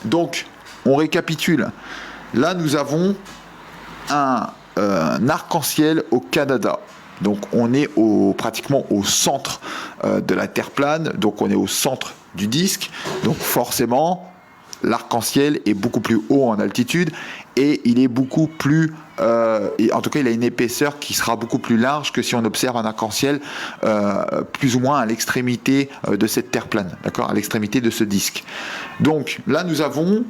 Donc, on récapitule. Là, nous avons un arc-en-ciel au Canada. Donc, on est pratiquement au centre de la Terre plane. Donc, on est au centre du disque. Donc, forcément, l'arc-en-ciel est beaucoup plus haut en altitude et il est beaucoup plus... en tout cas, il a une épaisseur qui sera beaucoup plus large que si on observe un arc-en-ciel plus ou moins à l'extrémité de cette Terre plane, d'accord, à l'extrémité de ce disque. Donc, là, nous avons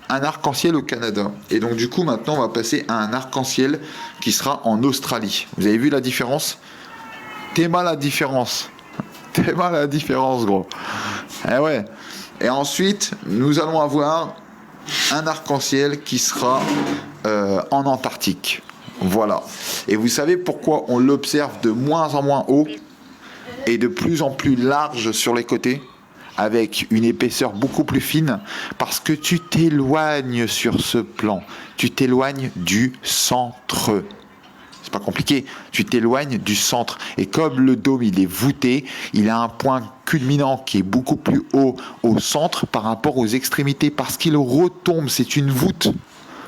un arc-en-ciel au Canada. Et donc, du coup, maintenant, on va passer à un arc-en-ciel qui sera en Australie. Vous avez vu la différence ? T'es mal la différence. T'es mal la différence, gros. Eh ouais. Et ensuite, nous allons avoir un arc-en-ciel qui sera en Antarctique. Voilà. Et vous savez pourquoi on l'observe de moins en moins haut et de plus en plus large sur les côtés, avec une épaisseur beaucoup plus fine, parce que tu t'éloignes sur ce plan. Tu t'éloignes du centre. C'est pas compliqué, tu t'éloignes du centre. Et comme le dôme, il est voûté, il a un point culminant qui est beaucoup plus haut au centre par rapport aux extrémités, parce qu'il retombe, c'est une voûte.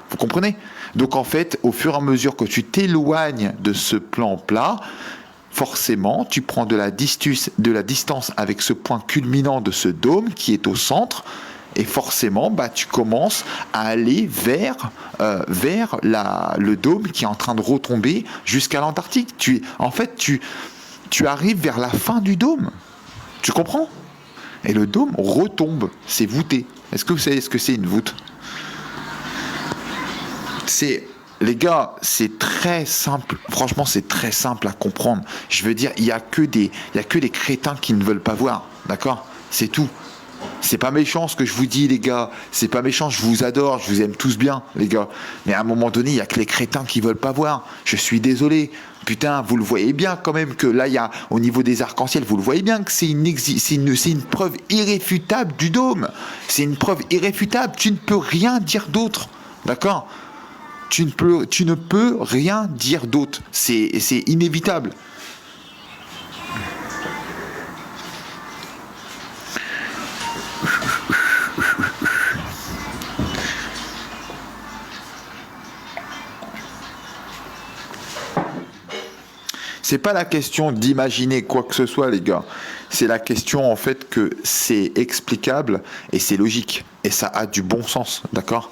Vous comprenez ? Donc en fait, au fur et à mesure que tu t'éloignes de ce plan plat, forcément, tu prends de la distance avec ce point culminant de ce dôme qui est au centre, et forcément, tu commences à aller vers le dôme qui est en train de retomber jusqu'à l'Antarctique. Tu arrives vers la fin du dôme. Tu comprends ? Et le dôme retombe, c'est voûté. Est-ce que vous savez ce que c'est une voûte ? Les gars, c'est très simple. Franchement, c'est très simple à comprendre. Je veux dire, il y a que des crétins qui ne veulent pas voir. D'accord ? C'est tout. C'est pas méchant ce que je vous dis, les gars. C'est pas méchant, je vous adore, je vous aime tous bien, les gars. Mais à un moment donné, il y a que les crétins qui veulent pas voir. Je suis désolé. Putain, vous le voyez bien quand même que là, il y a, au niveau des arcs-en-ciel, vous le voyez bien que c'est une preuve irréfutable du dôme. C'est une preuve irréfutable. Tu ne peux rien dire d'autre. D'accord ? Tu ne peux rien dire d'autre. C'est inévitable. C'est pas la question d'imaginer quoi que ce soit, les gars. C'est la question, en fait, que c'est explicable et c'est logique. Et ça a du bon sens, d'accord ?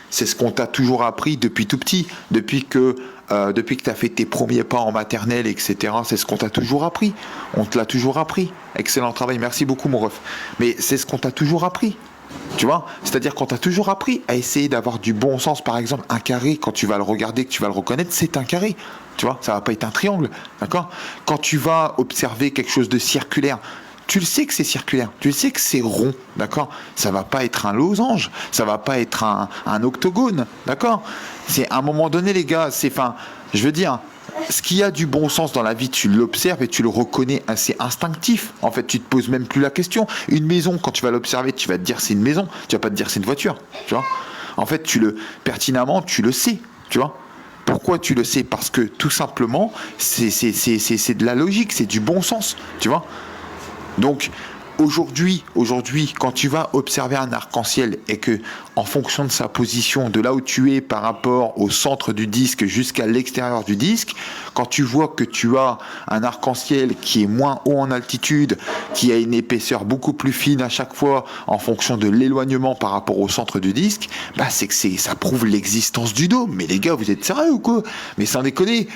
C'est ce qu'on t'a toujours appris depuis tout petit, depuis que tu as fait tes premiers pas en maternelle, etc. C'est ce qu'on t'a toujours appris. On te l'a toujours appris. Excellent travail, merci beaucoup mon ref. Mais c'est ce qu'on t'a toujours appris. Tu vois ? C'est-à-dire qu'on t'a toujours appris à essayer d'avoir du bon sens. Par exemple, un carré, quand tu vas le regarder, que tu vas le reconnaître, c'est un carré. Tu vois ? Ça va pas être un triangle. D'accord ? Quand tu vas observer quelque chose de circulaire, tu le sais que c'est circulaire, tu le sais que c'est rond, d'accord ? Ça va pas être un losange, ça va pas être un octogone, d'accord ? C'est à un moment donné, les gars, je veux dire, ce qui a du bon sens dans la vie, tu l'observes et tu le reconnais assez instinctif. En fait, tu te poses même plus la question. Une maison, quand tu vas l'observer, tu vas te dire c'est une maison, tu vas pas te dire c'est une voiture, tu vois ? En fait, pertinemment, tu le sais, tu vois ? Pourquoi tu le sais ? Parce que tout simplement, c'est de la logique, c'est du bon sens, tu vois ? Donc aujourd'hui, quand tu vas observer un arc-en-ciel et que, en fonction de sa position, de là où tu es par rapport au centre du disque jusqu'à l'extérieur du disque, quand tu vois que tu as un arc-en-ciel qui est moins haut en altitude, qui a une épaisseur beaucoup plus fine à chaque fois en fonction de l'éloignement par rapport au centre du disque, c'est que ça prouve l'existence du dôme. Mais les gars, vous êtes sérieux ou quoi ? Mais sans déconner.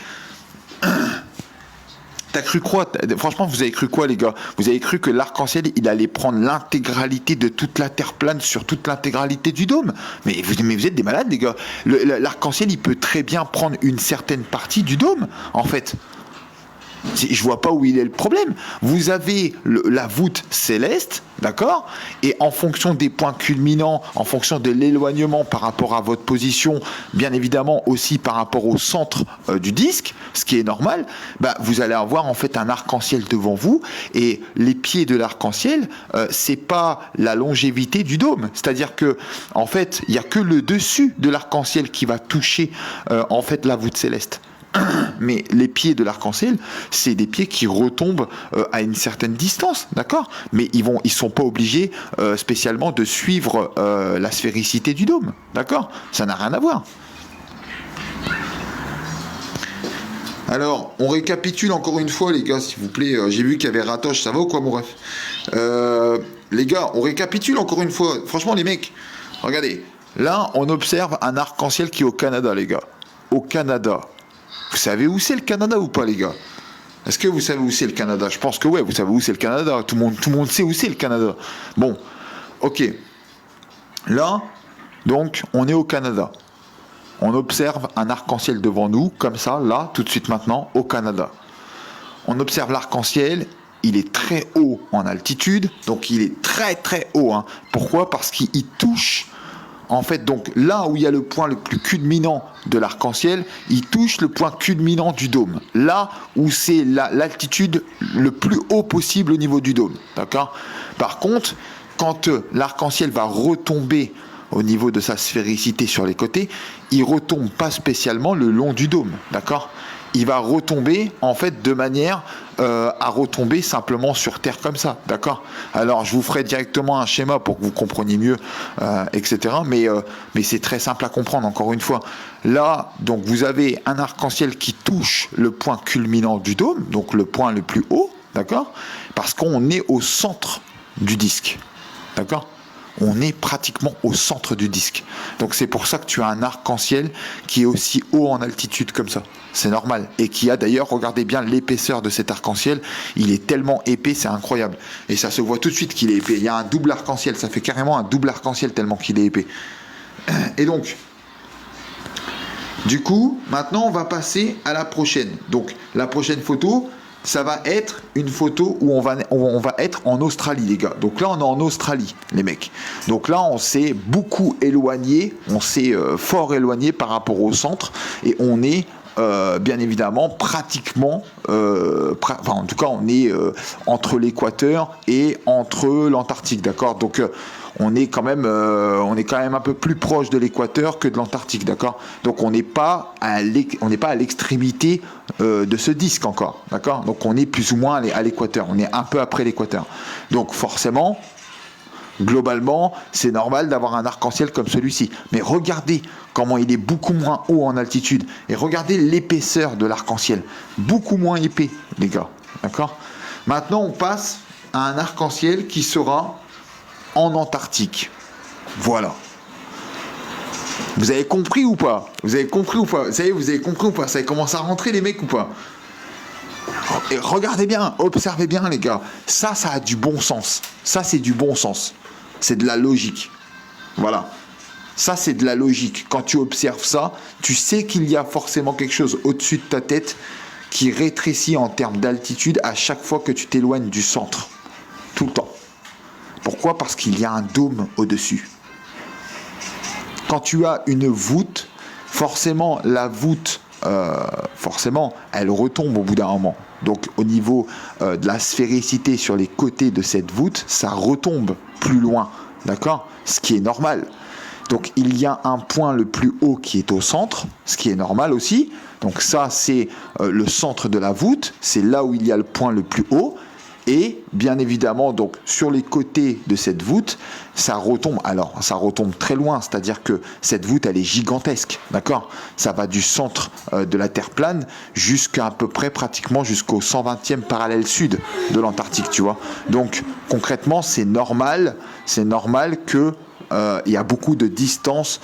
T'as cru quoi ? Franchement, vous avez cru quoi, les gars ? Vous avez cru que l'arc-en-ciel, il allait prendre l'intégralité de toute la Terre plane sur toute l'intégralité du dôme ? Mais vous êtes des malades, les gars. L'arc-en-ciel, il peut très bien prendre une certaine partie du dôme, en fait. Je vois pas où il est le problème. Vous avez la voûte céleste, d'accord? Et en fonction des points culminants, en fonction de l'éloignement par rapport à votre position, bien évidemment aussi par rapport au centre du disque, ce qui est normal, vous allez avoir en fait un arc-en-ciel devant vous. Et les pieds de l'arc-en-ciel, c'est pas la longévité du dôme. C'est-à-dire que en fait, il y a que le dessus de l'arc-en-ciel qui va toucher en fait la voûte céleste. Mais les pieds de l'arc-en-ciel, c'est des pieds qui retombent à une certaine distance, d'accord? Mais ils sont pas obligés spécialement de suivre la sphéricité du dôme, d'accord? Ça n'a rien à voir. Alors, on récapitule encore une fois, les gars, s'il vous plaît. J'ai vu qu'il y avait Ratoche, ça va ou quoi, mon ref? Les gars, on récapitule encore une fois. Franchement, les mecs, regardez. Là, on observe un arc-en-ciel qui est au Canada, les gars. Au Canada. Vous savez où c'est le Canada ou pas, les gars? Est-ce que vous savez où c'est le Canada? Je pense que ouais, vous savez où c'est le Canada. Tout le monde sait où c'est le Canada. Bon, ok. Là, donc, on est au Canada. On observe un arc-en-ciel devant nous, comme ça, là, tout de suite maintenant, au Canada. On observe l'arc-en-ciel, il est très haut en altitude, donc il est très très haut. Hein. Pourquoi? Parce qu'il touche... En fait, donc là où il y a le point le plus culminant de l'arc-en-ciel, il touche le point culminant du dôme. Là où c'est l'altitude le plus haut possible au niveau du dôme. D'accord? Par contre, quand l'arc-en-ciel va retomber au niveau de sa sphéricité sur les côtés, il retombe pas spécialement le long du dôme. D'accord? Il va retomber en fait de manière à retomber simplement sur Terre comme ça, d'accord? Alors je vous ferai directement un schéma pour que vous compreniez mieux, etc. Mais c'est très simple à comprendre, encore une fois. Là, donc vous avez un arc-en-ciel qui touche le point culminant du dôme, donc le point le plus haut, d'accord? Parce qu'on est au centre du disque, d'accord? On est pratiquement au centre du disque. Donc c'est pour ça que tu as un arc-en-ciel qui est aussi haut en altitude comme ça. C'est normal. Et qui a d'ailleurs, regardez bien l'épaisseur de cet arc-en-ciel. Il est tellement épais, c'est incroyable. Et ça se voit tout de suite qu'il est épais. Il y a un double arc-en-ciel. Ça fait carrément un double arc-en-ciel tellement qu'il est épais. Et donc, du coup, maintenant on va passer à la prochaine. Donc la prochaine photo... ça va être une photo où on va être en Australie, les gars. Donc là, on est en Australie, les mecs. Donc là, on s'est beaucoup éloigné, on s'est fort éloigné par rapport au centre, et on est bien évidemment pratiquement, en tout cas, on est entre l'équateur et entre l'Antarctique, d'accord? Donc on est quand même un peu plus proche de l'équateur que de l'Antarctique, d'accord? Donc on n'est pas à l'extrémité de ce disque encore, d'accord? Donc on est plus ou moins à l'équateur, on est un peu après l'équateur. Donc forcément, globalement, c'est normal d'avoir un arc-en-ciel comme celui-ci. Mais regardez comment il est beaucoup moins haut en altitude. Et regardez l'épaisseur de l'arc-en-ciel. Beaucoup moins épais, les gars. D'accord? Maintenant, on passe à un arc-en-ciel qui sera en Antarctique. Voilà. Vous avez compris ou pas? Vous avez compris ou pas? Ça y est, vous avez compris ou pas? Ça commence à rentrer, les mecs, ou pas? Et regardez bien, observez bien, les gars. Ça a du bon sens. Ça, c'est du bon sens. C'est de la logique. Voilà. Ça, c'est de la logique. Quand tu observes ça, tu sais qu'il y a forcément quelque chose au-dessus de ta tête qui rétrécit en termes d'altitude à chaque fois que tu t'éloignes du centre. Tout le temps. Pourquoi? Parce qu'il y a un dôme au-dessus. Quand tu as une voûte, forcément, la voûte, elle retombe au bout d'un moment. Donc, au niveau de la sphéricité sur les côtés de cette voûte, ça retombe plus loin. D'accord? Ce qui est normal. Donc, il y a un point le plus haut qui est au centre, ce qui est normal aussi. Donc, ça, c'est le centre de la voûte. C'est là où il y a le point le plus haut. Et bien évidemment, donc sur les côtés de cette voûte, ça retombe. Alors, ça retombe très loin, c'est-à-dire que cette voûte, elle est gigantesque, d'accord? Ça va du centre de la Terre plane jusqu'à à peu près pratiquement jusqu'au 120e parallèle sud de l'Antarctique, tu vois. Donc, concrètement, c'est normal que il y a beaucoup de distance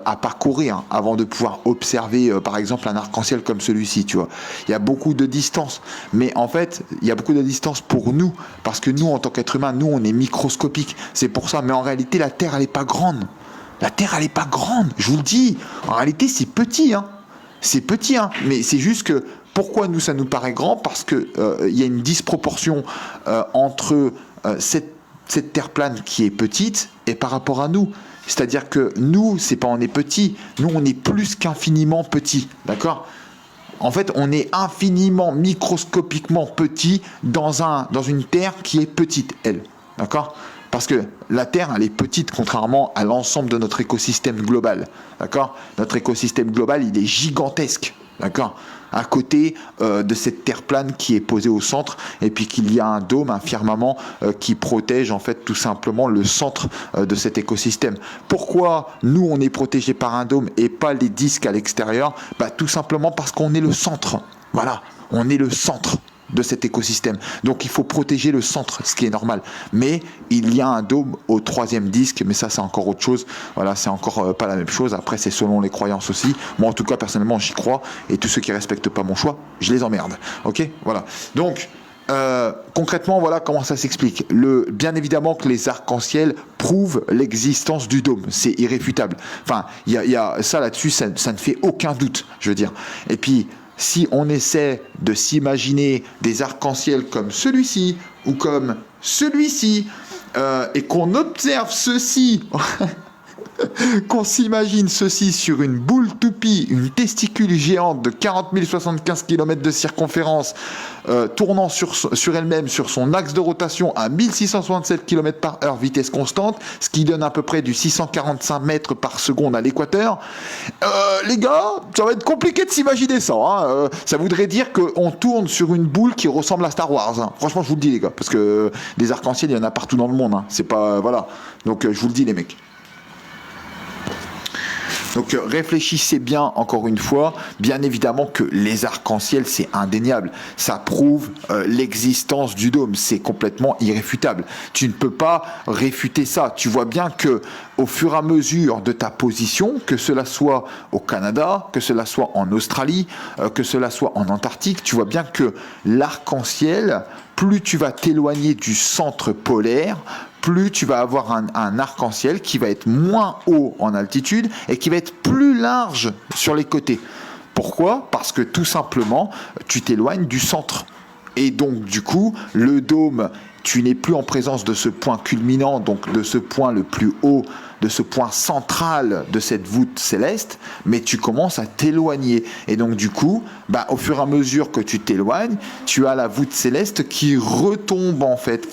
à parcourir avant de pouvoir observer par exemple un arc-en-ciel comme celui-ci, tu vois. Il y a beaucoup de distance, mais en fait il y a beaucoup de distance pour nous, parce que nous en tant qu'être humain, nous on est microscopique, c'est pour ça. Mais en réalité la Terre elle est pas grande, je vous le dis, en réalité c'est petit, hein. C'est petit, hein, mais c'est juste que Pourquoi nous, ça nous paraît grand? Parce que y a une disproportion entre cette terre plane qui est petite et par rapport à nous. C'est-à-dire que nous, c'est pas on est petit, nous on est plus qu'infiniment petit, d'accord? En fait, on est infiniment, microscopiquement petit dans une Terre qui est petite, elle. D'accord? Parce que la Terre, elle est petite contrairement à l'ensemble de notre écosystème global. D'accord? Notre écosystème global, il est gigantesque. D'accord? À côté de cette terre plane qui est posée au centre, et puis qu'il y a un dôme, un firmament qui protège en fait tout simplement le centre de cet écosystème. Pourquoi nous on est protégé par un dôme et pas les disques à l'extérieur? Tout simplement parce qu'on est le centre. Voilà, on est le centre de cet écosystème. Donc il faut protéger le centre, ce qui est normal. Mais il y a un dôme au troisième disque, mais ça c'est encore autre chose. Voilà, c'est encore pas la même chose. Après c'est selon les croyances aussi. Moi en tout cas personnellement j'y crois, et tous ceux qui respectent pas mon choix, je les emmerde. Ok, voilà. Donc concrètement, voilà comment ça s'explique. Bien évidemment que les arcs-en-ciel prouvent l'existence du dôme, c'est irréfutable. Enfin, il y a ça là-dessus, ça ne fait aucun doute, je veux dire. Et puis si on essaie de s'imaginer des arcs-en-ciel comme celui-ci ou comme celui-ci, et qu'on observe ceci, qu'on s'imagine ceci sur une boule toupie, une testicule géante de 40 075 km de circonférence, tournant sur elle-même, sur son axe de rotation à 1667 km/h, vitesse constante, ce qui donne à peu près du 645 mètres par seconde à l'équateur. Les gars, ça va être compliqué de s'imaginer ça. Hein. Ça voudrait dire qu'on tourne sur une boule qui ressemble à Star Wars. Hein. Franchement, je vous le dis les gars, parce que des arcs-en-ciel, il y en a partout dans le monde. Hein. C'est pas... voilà. Donc, je vous le dis les mecs. Donc réfléchissez bien encore une fois, bien évidemment que les arcs-en-ciel c'est indéniable, ça prouve l'existence du dôme, c'est complètement irréfutable. Tu ne peux pas réfuter ça, tu vois bien que au fur et à mesure de ta position, que cela soit au Canada, que cela soit en Australie, que cela soit en Antarctique, tu vois bien que l'arc-en-ciel, plus tu vas t'éloigner du centre polaire, plus tu vas avoir un arc-en-ciel qui va être moins haut en altitude et qui va être plus large sur les côtés. Pourquoi? Parce que tout simplement, tu t'éloignes du centre. Et donc, du coup, le dôme, tu n'es plus en présence de ce point culminant, donc de ce point le plus haut, de ce point central de cette voûte céleste, mais tu commences à t'éloigner. Et donc du coup, au fur et à mesure que tu t'éloignes, tu as la voûte céleste qui retombe en fait,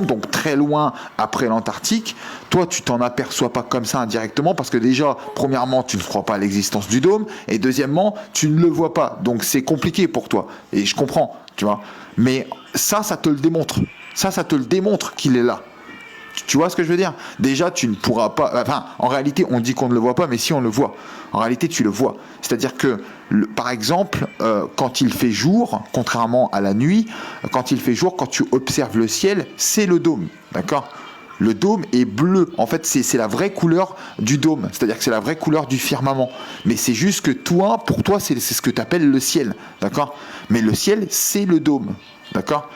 donc très loin après l'Antarctique. Toi, tu t'en aperçois pas comme ça indirectement, parce que déjà, premièrement, tu ne crois pas à l'existence du dôme, et deuxièmement, tu ne le vois pas. Donc c'est compliqué pour toi. Et je comprends, tu vois. Mais ça te le démontre. Ça te le démontre qu'il est là. Tu vois ce que je veux dire? Déjà, tu ne pourras pas... Enfin, en réalité, on dit qu'on ne le voit pas, mais si on le voit. En réalité, tu le vois. C'est-à-dire que, par exemple, quand il fait jour, contrairement à la nuit, quand il fait jour, quand tu observes le ciel, c'est le dôme. D'accord? Le dôme est bleu. En fait, c'est la vraie couleur du dôme. C'est-à-dire que c'est la vraie couleur du firmament. Mais c'est juste que toi, pour toi, c'est ce que tu appelles le ciel. D'accord? Mais le ciel, c'est le dôme. D'accord?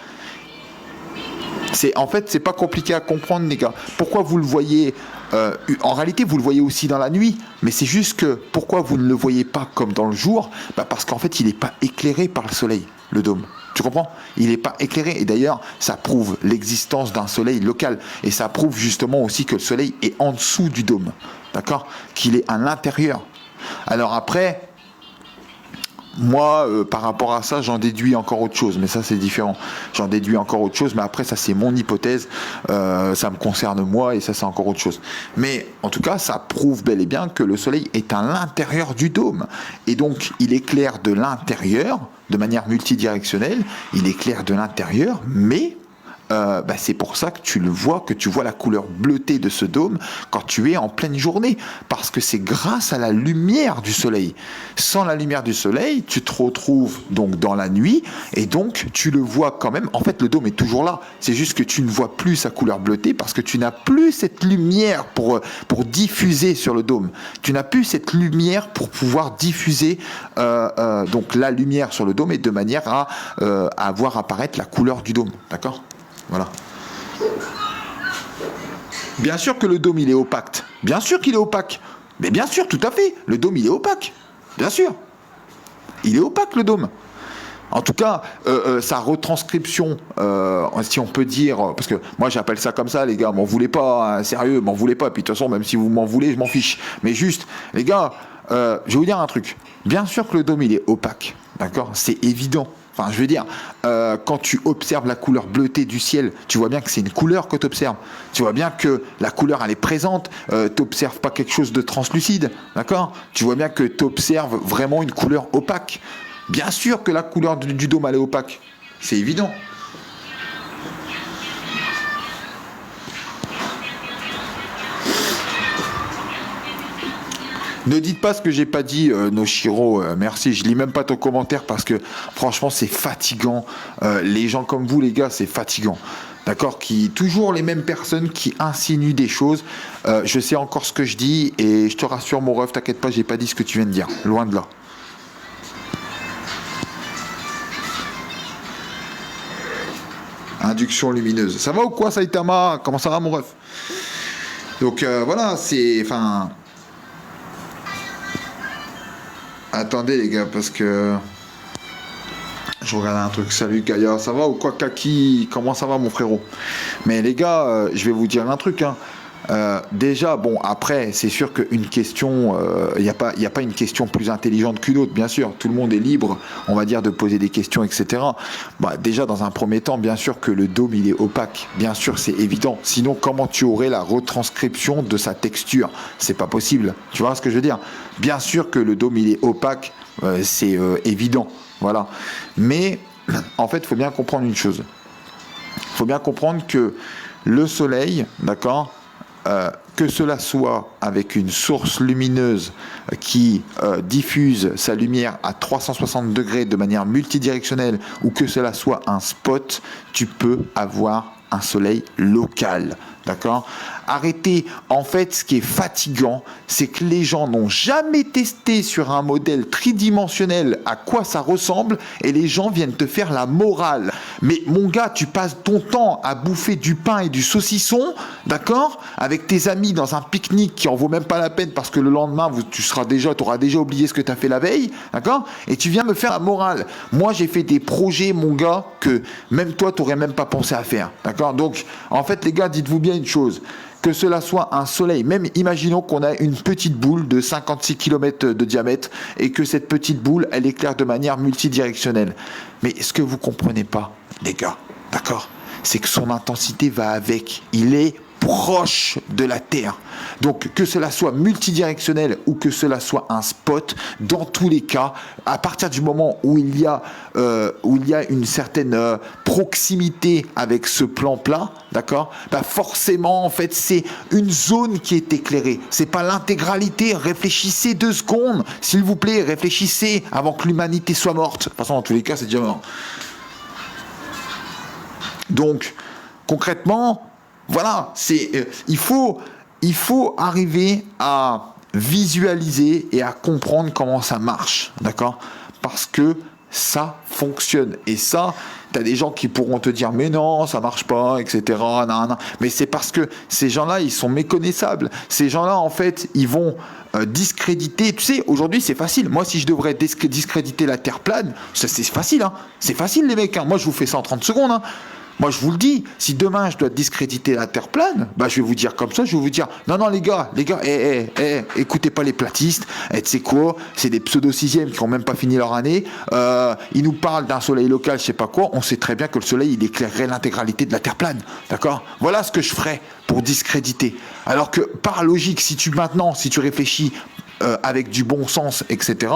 En fait, c'est pas compliqué à comprendre, les gars. Pourquoi vous le voyez en réalité, vous le voyez aussi dans la nuit, mais c'est juste que pourquoi vous ne le voyez pas comme dans le jour? Parce qu'en fait, il n'est pas éclairé par le soleil, le dôme. Tu comprends? Il n'est pas éclairé. Et d'ailleurs, ça prouve l'existence d'un soleil local. Et ça prouve justement aussi que le soleil est en dessous du dôme. D'accord? Qu'il est à l'intérieur. Alors après... Moi, par rapport à ça, j'en déduis encore autre chose, mais ça c'est différent. J'en déduis encore autre chose, mais après ça c'est mon hypothèse, ça me concerne moi et ça c'est encore autre chose. Mais en tout cas, ça prouve bel et bien que le soleil est à l'intérieur du dôme. Et donc il éclaire de l'intérieur, de manière multidirectionnelle, il éclaire de l'intérieur, mais... c'est pour ça que tu le vois, que tu vois la couleur bleutée de ce dôme quand tu es en pleine journée, parce que c'est grâce à la lumière du soleil. Sans la lumière du soleil, tu te retrouves donc dans la nuit, et donc tu le vois quand même. En fait, le dôme est toujours là, c'est juste que tu ne vois plus sa couleur bleutée, parce que tu n'as plus cette lumière pour diffuser sur le dôme. Tu n'as plus cette lumière pour pouvoir diffuser donc la lumière sur le dôme, et de manière à voir apparaître la couleur du dôme, d'accord ? Voilà. Bien sûr que le dôme il est opaque. Bien sûr qu'il est opaque. Mais bien sûr, tout à fait. Le dôme il est opaque. Bien sûr. Il est opaque le dôme. En tout cas, sa retranscription, si on peut dire, parce que moi j'appelle ça comme ça, les gars, m'en voulez pas, hein, sérieux, m'en voulez pas. Puis de toute façon, même si vous m'en voulez, je m'en fiche. Mais juste, les gars, je vais vous dire un truc. Bien sûr que le dôme il est opaque, d'accord, c'est évident. Enfin, je veux dire, quand tu observes la couleur bleutée du ciel, tu vois bien que c'est une couleur que tu observes. Tu vois bien que la couleur, elle est présente. Tu n'observes pas quelque chose de translucide, d'accord? Tu vois bien que tu observes vraiment une couleur opaque. Bien sûr que la couleur du dôme, elle est opaque. C'est évident. Ne dites pas ce que j'ai pas dit, Noshiro. Merci. Je lis même pas ton commentaire parce que franchement, c'est fatigant. Les gens comme vous, les gars, c'est fatigant. D'accord, qui toujours les mêmes personnes qui insinuent des choses. Je sais encore ce que je dis et je te rassure, mon ref, t'inquiète pas, j'ai pas dit ce que tu viens de dire. Loin de là. Induction lumineuse. Ça va ou quoi, Saitama? Comment ça va, mon ref? Donc voilà, c'est, enfin. Attendez les gars, parce que je regarde un truc. Salut Gaïa, ça va ou quoi Kaki? Comment ça va mon frérot? Mais les gars, je vais vous dire un truc. Hein. Déjà, bon, après, c'est sûr qu'une question, il n'y a pas une question plus intelligente qu'une autre, bien sûr. Tout le monde est libre, on va dire, de poser des questions, etc. Bah, déjà, dans un premier temps, bien sûr que le dôme, il est opaque. Bien sûr, c'est évident. Sinon, comment tu aurais la retranscription de sa texture? C'est pas possible. Tu vois ce que je veux dire? Bien sûr que le dôme, il est opaque, c'est évident. Voilà. Mais, en fait, il faut bien comprendre une chose. Il faut bien comprendre que le soleil, d'accord, que cela soit avec une source lumineuse qui diffuse sa lumière à 360 degrés de manière multidirectionnelle ou que cela soit un spot, tu peux avoir un soleil local. D'accord? Arrêtez. En fait, ce qui est fatigant, c'est que les gens n'ont jamais testé sur un modèle tridimensionnel à quoi ça ressemble et les gens viennent te faire la morale. Mais mon gars, tu passes ton temps à bouffer du pain et du saucisson, d'accord? Avec tes amis dans un pique-nique qui en vaut même pas la peine parce que le lendemain, tu auras déjà oublié ce que tu as fait la veille, d'accord? Et tu viens me faire la morale. Moi, j'ai fait des projets, mon gars, que même toi, tu n'aurais même pas pensé à faire, d'accord? Donc, en fait, les gars, dites-vous bien une chose, que cela soit un soleil, même imaginons qu'on a une petite boule de 56 km de diamètre et que cette petite boule, elle éclaire de manière multidirectionnelle. Mais ce que vous comprenez pas, les gars, d'accord, c'est que son intensité va avec. Il est proche de la Terre. Donc que cela soit multidirectionnel ou que cela soit un spot, dans tous les cas, à partir du moment où il y a une certaine proximité avec ce plan plat, d'accord, bah forcément en fait c'est une zone qui est éclairée. C'est pas l'intégralité. Réfléchissez 2 secondes, s'il vous plaît, réfléchissez avant que l'humanité soit morte. De toute façon, dans tous les cas, c'est déjà mort. Donc concrètement, voilà, il faut arriver à visualiser et à comprendre comment ça marche, d'accord? Parce que ça fonctionne. Et ça, tu as des gens qui pourront te dire mais non, ça marche pas, etc. Non, non. Mais c'est parce que ces gens-là, ils sont méconnaissables. Ces gens-là, en fait, ils vont discréditer. Tu sais, aujourd'hui, c'est facile. Moi, si je devrais discréditer la Terre plane, c'est facile. Hein. C'est facile, les mecs. Hein. Moi, je vous fais ça en 30 secondes. Hein. Moi, je vous le dis, si demain je dois discréditer la Terre plane, bah, je vais vous dire comme ça, je vais vous dire, non, les gars, écoutez pas les platistes, tu sais quoi, c'est des pseudo-sixièmes qui n'ont même pas fini leur année, ils nous parlent d'un soleil local, je sais pas quoi, on sait très bien que le soleil, il éclairerait l'intégralité de la Terre plane, d'accord? Voilà ce que je ferais pour discréditer. Alors que, par logique, si tu réfléchis avec du bon sens, etc.,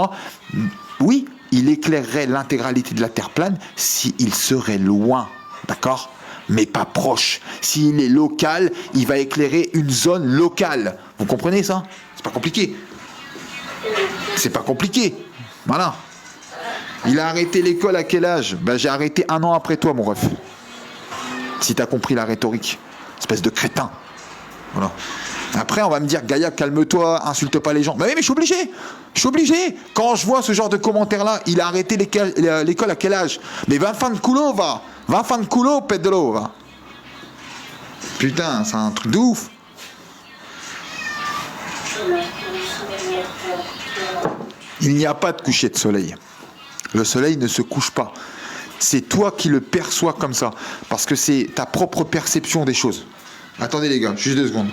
oui, il éclairerait l'intégralité de la Terre plane s'il serait loin. D'accord? Mais pas proche. S'il est local, il va éclairer une zone locale. Vous comprenez ça? C'est pas compliqué. C'est pas compliqué. Voilà. Il a arrêté l'école à quel âge? Ben, j'ai arrêté 1 an après toi, mon ref. Si t'as compris la rhétorique. Espèce de crétin. Voilà. Après, on va me dire, Gaïa, calme-toi, insulte pas les gens. Mais oui, mais je suis obligé. Je suis obligé. Quand je vois ce genre de commentaires-là, il a arrêté l'école à quel âge? Mais va fan culo, va. Va fan culo, Pedro, va. Putain, c'est un truc de ouf. Il n'y a pas de coucher de soleil. Le soleil ne se couche pas. C'est toi qui le perçois comme ça. Parce que c'est ta propre perception des choses. Attendez les gars, juste 2 secondes.